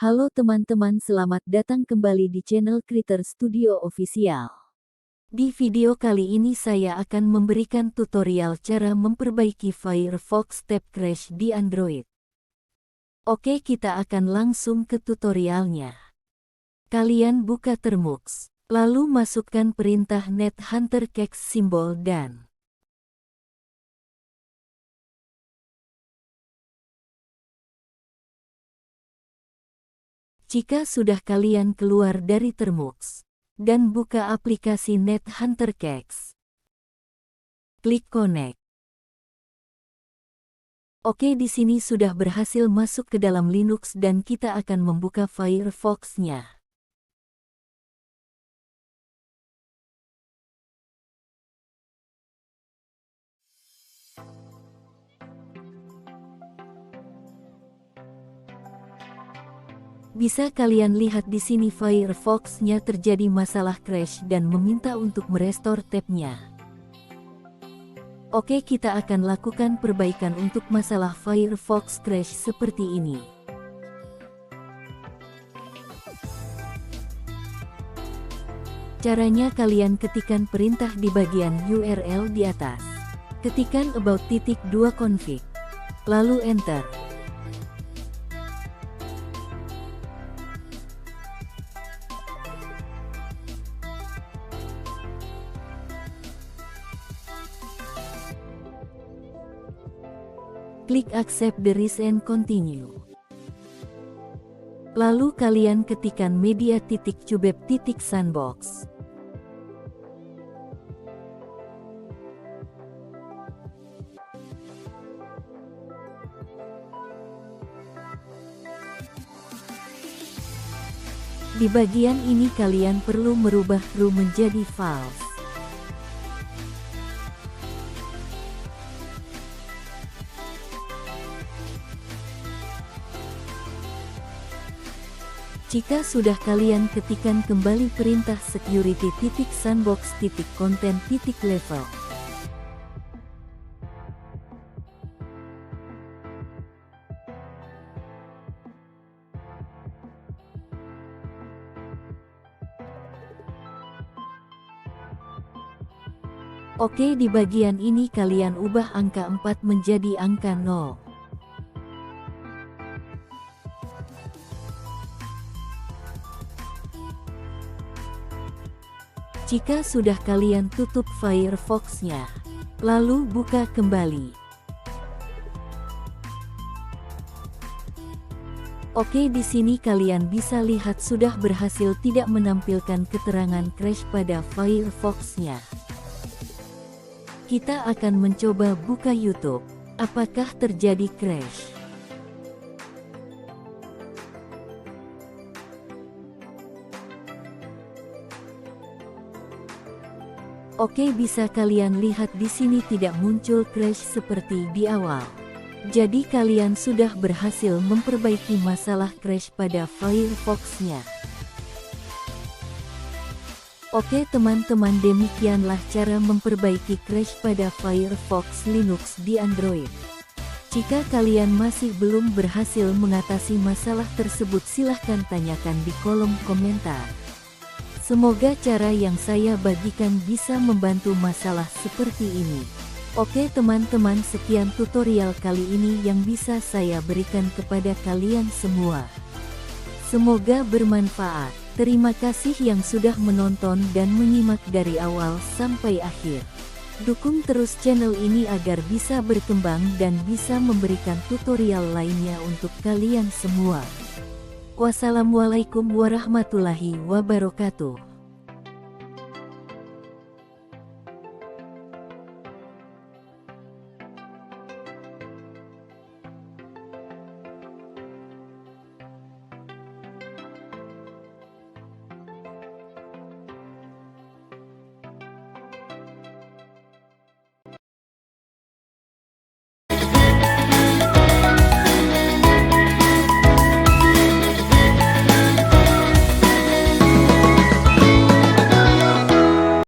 Halo teman-teman, selamat datang kembali di channel Creator Studio Official. Di video kali ini saya akan memberikan tutorial cara memperbaiki Firefox tab crash di Android. Oke, kita akan langsung ke tutorialnya. Kalian buka Termux, lalu masukkan perintah NetHunterCache simbol dan jika sudah kalian keluar dari Termux dan buka aplikasi NetHunterCache, klik Connect. Oke, di sini sudah berhasil masuk ke dalam Linux dan kita akan membuka Firefox-nya. Bisa kalian lihat di sini Firefox-nya terjadi masalah crash dan meminta untuk merestore tab-nya. Oke, kita akan lakukan perbaikan untuk masalah Firefox crash seperti ini. Caranya kalian ketikkan perintah di bagian URL di atas. Ketikkan about.2config. Lalu enter. Klik accept the risk and continue. Lalu kalian ketikkan media.cubeb.sandbox. Di bagian ini kalian perlu merubah true menjadi false. Jika sudah kalian ketikkan kembali perintah security.sandbox.content.level. Oke, di bagian ini kalian ubah angka 4 menjadi angka 0. Jika sudah kalian tutup Firefox-nya, lalu buka kembali. Oke, di sini kalian bisa lihat sudah berhasil tidak menampilkan keterangan crash pada Firefox-nya. Kita akan mencoba buka YouTube. Apakah terjadi crash? Oke, bisa kalian lihat di sini tidak muncul crash seperti di awal. Jadi kalian sudah berhasil memperbaiki masalah crash pada Firefox-nya. Oke teman-teman, demikianlah cara memperbaiki crash pada Firefox Linux di Android. Jika kalian masih belum berhasil mengatasi masalah tersebut, silahkan tanyakan di kolom komentar. Semoga cara yang saya bagikan bisa membantu masalah seperti ini. Oke teman-teman, sekian tutorial kali ini yang bisa saya berikan kepada kalian semua. Semoga bermanfaat. Terima kasih yang sudah menonton dan menyimak dari awal sampai akhir. Dukung terus channel ini agar bisa berkembang dan bisa memberikan tutorial lainnya untuk kalian semua. Wassalamualaikum warahmatullahi wabarakatuh.